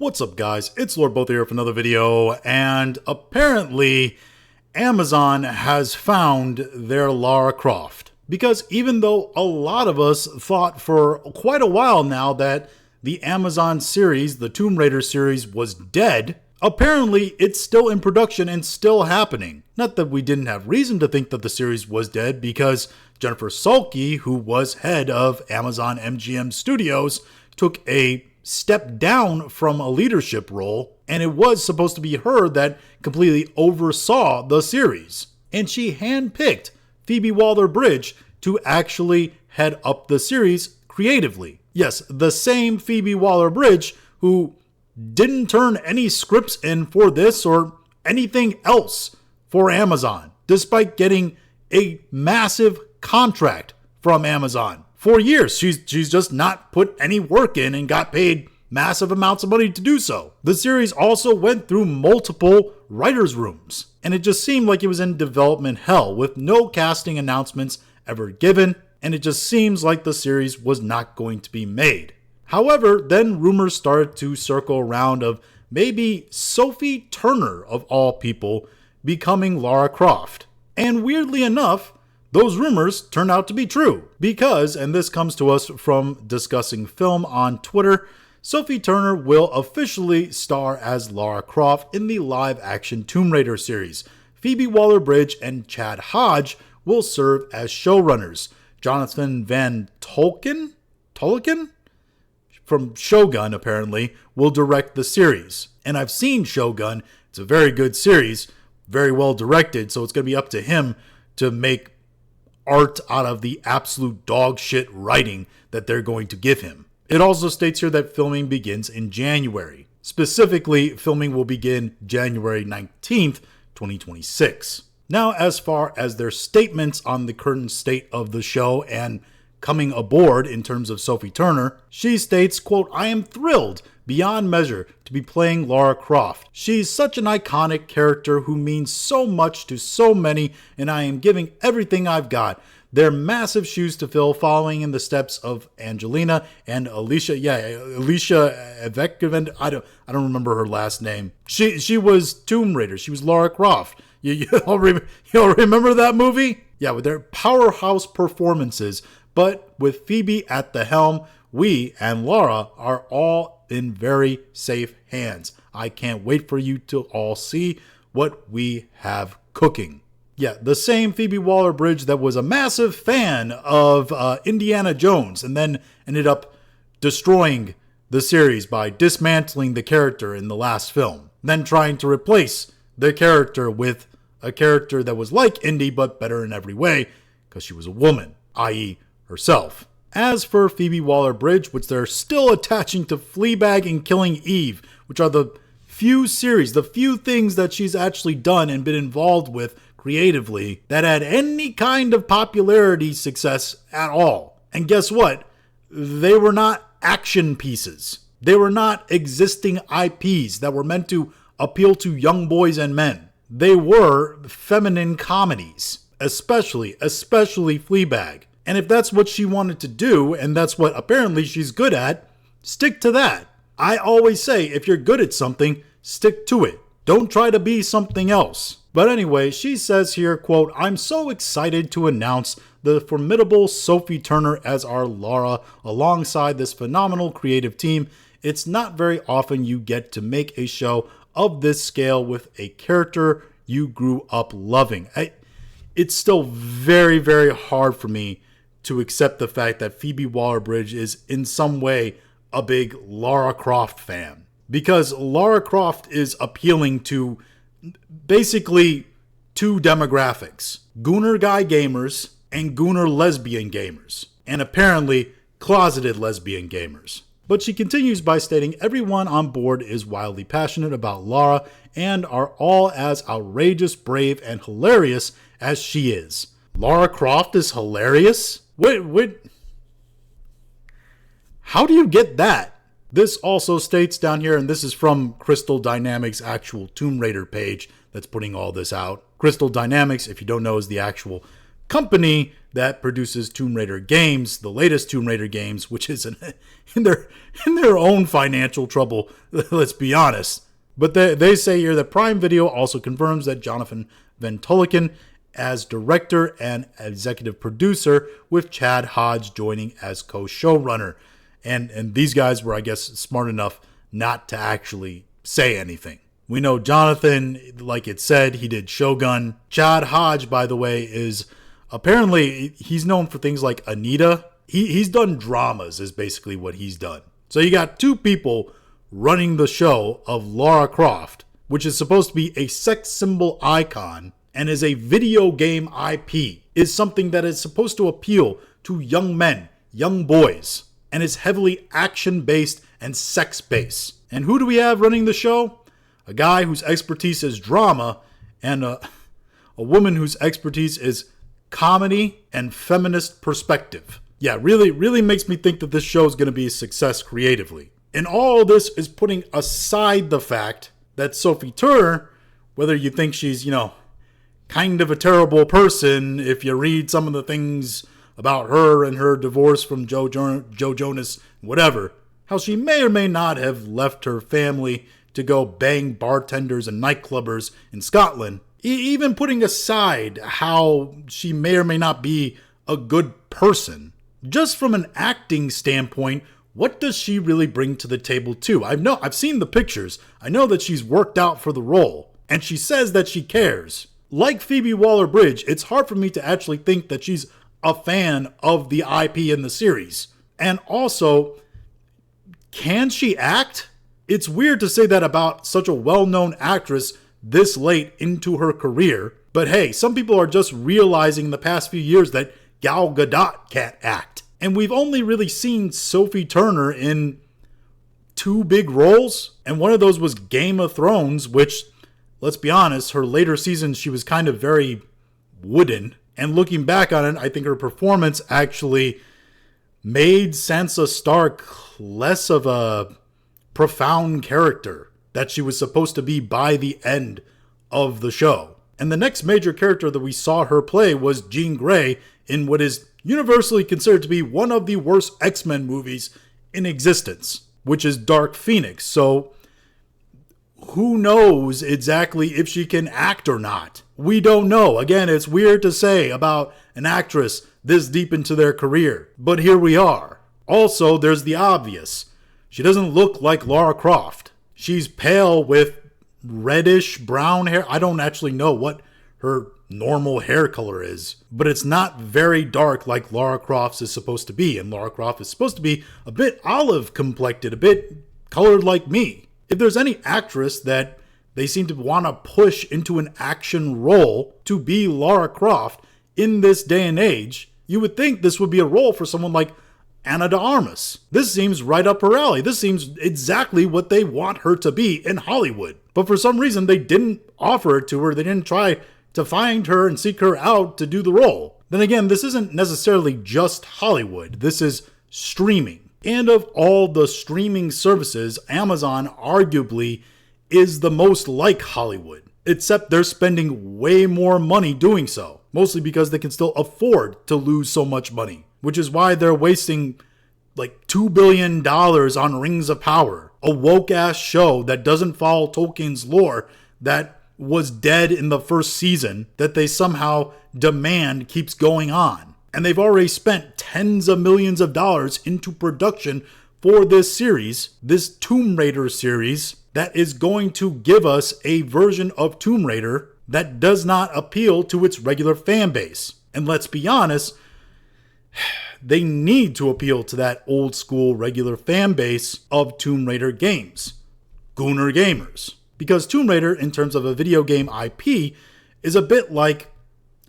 What's up, guys? It's Lord Both here for another video, and apparently Amazon has found their Lara Croft. Because even though a lot of us thought for quite a while now that the Amazon series, the Tomb Raider series, was dead, apparently it's still in production and still happening. Not that we didn't have reason to think that the series was dead, because Jennifer Sulke, who was head of Amazon MGM Studios, took a step down from a leadership role, and it was supposed to be her that completely oversaw the series. And she handpicked Phoebe Waller-Bridge to actually head up the series creatively. Yes, the same Phoebe Waller-Bridge who didn't turn any scripts in for this or anything else for Amazon, despite getting a massive contract from Amazon. For years, she's just not put any work in and got paid massive amounts of money to do so. The series also went through multiple writers' rooms, and it just seemed like it was in development hell with no casting announcements ever given, and it just seems like the series was not going to be made. However, then rumors started to circle around of maybe Sophie Turner, of all people, becoming Lara Croft. And weirdly enough, those rumors turned out to be true because, and this comes to us from discussing film on Twitter, Sophie Turner will officially star as Lara Croft in the live-action Tomb Raider series. Phoebe Waller-Bridge and Chad Hodge will serve as showrunners. Jonathan Van Tolkien from Shogun, apparently, will direct the series. And I've seen Shogun. It's a very good series, very well directed, so it's going to be up to him to make art out of the absolute dog shit writing that they're going to give him. It also states here that filming begins in January. Specifically, filming will begin January 19th, 2026. Now, as far as their statements on the current state of the show and coming aboard in terms of Sophie Turner, she states, quote, "I am thrilled beyond measure to be playing Lara Croft. She's such an iconic character who means so much to so many, and I am giving everything I've got. They're massive shoes to fill, following in the steps of Angelina and Alicia. Alicia Evekevend. I don't remember her last name. She was Tomb Raider. She was Lara Croft. You all remember that movie? Yeah, with their powerhouse performances. But with Phoebe at the helm, we and Lara are all in very safe hands. I can't wait for you to all see what we have cooking." Yeah, the same Phoebe Waller-Bridge that was a massive fan of Indiana Jones and then ended up destroying the series by dismantling the character in the last film, then trying to replace the character with a character that was like Indy but better in every way because she was a woman, i.e. herself. As for Phoebe Waller-Bridge, which they're still attaching to Fleabag and Killing Eve, which are the few things that she's actually done and been involved with creatively that had any kind of popularity success at all. And guess what? They were not action pieces. They were not existing IPs that were meant to appeal to young boys and men. They were feminine comedies, especially Fleabag. And if that's what she wanted to do, and that's what apparently she's good at, stick to that. I always say, if you're good at something, stick to it. Don't try to be something else. But anyway, she says here, quote, "I'm so excited to announce the formidable Sophie Turner as our Lara alongside this phenomenal creative team. It's not very often you get to make a show of this scale with a character you grew up loving." It's still very, very hard for me to accept the fact that Phoebe Waller-Bridge is in some way a big Lara Croft fan. Because Lara Croft is appealing to basically two demographics: Gooner guy gamers and Gooner lesbian gamers. And apparently closeted lesbian gamers. But she continues by stating, "Everyone on board is wildly passionate about Lara and are all as outrageous, brave, and hilarious as she is." Lara Croft is hilarious? Wait. How do you get that? This also states down here, and this is from Crystal Dynamics' actual Tomb Raider page that's putting all this out. Crystal Dynamics, if you don't know, is the actual company that produces Tomb Raider games, the latest Tomb Raider games, which is in their own financial trouble, let's be honest. But they say here that Prime Video also confirms that Jonathan Van Tulleken as director and executive producer, with Chad Hodge joining as co-showrunner. And these guys were, I guess, smart enough not to actually say anything. We know Jonathan, like it said, he did Shogun. Chad Hodge, by the way, is apparently, he's known for things like Anita. He's done dramas, is basically what he's done. So you got two people running the show of Lara Croft, which is supposed to be a sex symbol icon and is a video game IP, is something that is supposed to appeal to young men, young boys, and is heavily action-based and sex-based. And who do we have running the show? A guy whose expertise is drama, and a woman whose expertise is comedy and feminist perspective. Yeah, really makes me think that this show is going to be a success creatively. And all this is putting aside the fact that Sophie Turner, whether you think she's, kind of a terrible person, if you read some of the things about her and her divorce from Joe Jonas, whatever, how she may or may not have left her family to go bang bartenders and nightclubbers in Scotland, even putting aside how she may or may not be a good person, just from an acting standpoint, what does she really bring to the table too? I've seen the pictures. I know that she's worked out for the role, and she says that she cares. Like Phoebe Waller-Bridge, it's hard for me to actually think that she's a fan of the IP in the series. And also, can she act? It's weird to say that about such a well-known actress this late into her career. But hey, some people are just realizing in the past few years that Gal Gadot can't act. And we've only really seen Sophie Turner in 2 big roles. And one of those was Game of Thrones, which, let's be honest, her later seasons, she was kind of very wooden. And looking back on it, I think her performance actually made Sansa Stark less of a profound character that she was supposed to be by the end of the show. And the next major character that we saw her play was Jean Grey in what is universally considered to be one of the worst X-Men movies in existence, which is Dark Phoenix. So who knows exactly if she can act or not? We don't know. Again, it's weird to say about an actress this deep into their career, but here we are. Also, there's the obvious. She doesn't look like Lara Croft. She's pale with reddish brown hair. I don't actually know what her normal hair color is, but it's not very dark like Lara Croft's is supposed to be. And Lara Croft is supposed to be a bit olive complected, a bit colored like me. If there's any actress that they seem to want to push into an action role to be Lara Croft in this day and age, you would think this would be a role for someone like Ana de Armas. This seems right up her alley. This seems exactly what they want her to be in Hollywood. But for some reason, they didn't offer it to her. They didn't try to find her and seek her out to do the role. Then again, this isn't necessarily just Hollywood. This is streaming. And of all the streaming services, Amazon arguably is the most like Hollywood. Except they're spending way more money doing so. Mostly because they can still afford to lose so much money. Which is why they're wasting like $2 billion on Rings of Power. A woke-ass show that doesn't follow Tolkien's lore, that was dead in the first season, that they somehow demand keeps going on. And they've already spent tens of millions of dollars into production for this series, this Tomb Raider series, that is going to give us a version of Tomb Raider that does not appeal to its regular fan base. And let's be honest, they need to appeal to that old school regular fan base of Tomb Raider games. Gooner gamers. Because Tomb Raider, in terms of a video game IP, is a bit like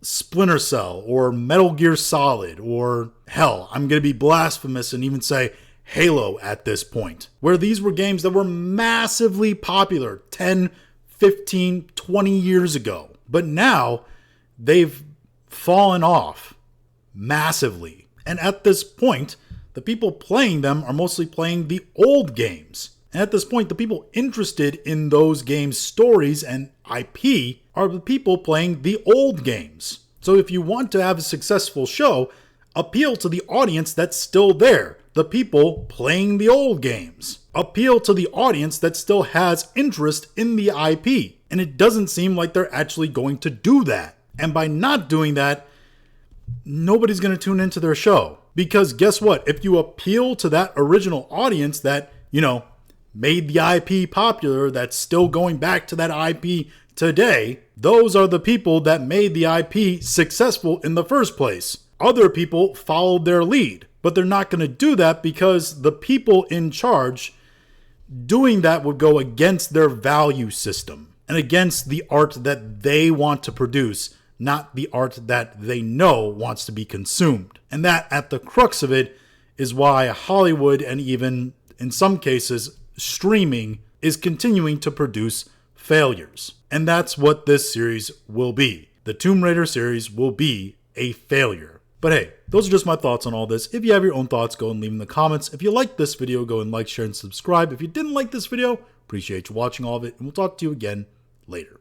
Splinter Cell or Metal Gear Solid, or hell, I'm going to be blasphemous and even say Halo at this point. Where these were games that were massively popular 10, 15, 20 years ago. But now, they've fallen off massively. And at this point, the people playing them are mostly playing the old games. And at this point, the people interested in those games' stories and IP are the people playing the old games. So if you want to have a successful show, appeal to the audience that's still there, the people playing the old games. Appeal to the audience that still has interest in the IP. And it doesn't seem like they're actually going to do that. And by not doing that, nobody's going to tune into their show. Because guess what? If you appeal to that original audience that, made the IP popular, that's still going back to that IP today, those are the people that made the IP successful in the first place. Other people followed their lead, but they're not going to do that because the people in charge doing that would go against their value system and against the art that they want to produce, not the art that they know wants to be consumed. And that, at the crux of it, is why Hollywood, and even in some cases streaming, is continuing to produce failures. And that's what this series will be. The Tomb Raider series will be a failure. But hey, those are just my thoughts on all this. If you have your own thoughts, go and leave them in the comments. If you liked this video, go and like, share, and subscribe. If you didn't like this video, appreciate you watching all of it, and we'll talk to you again later.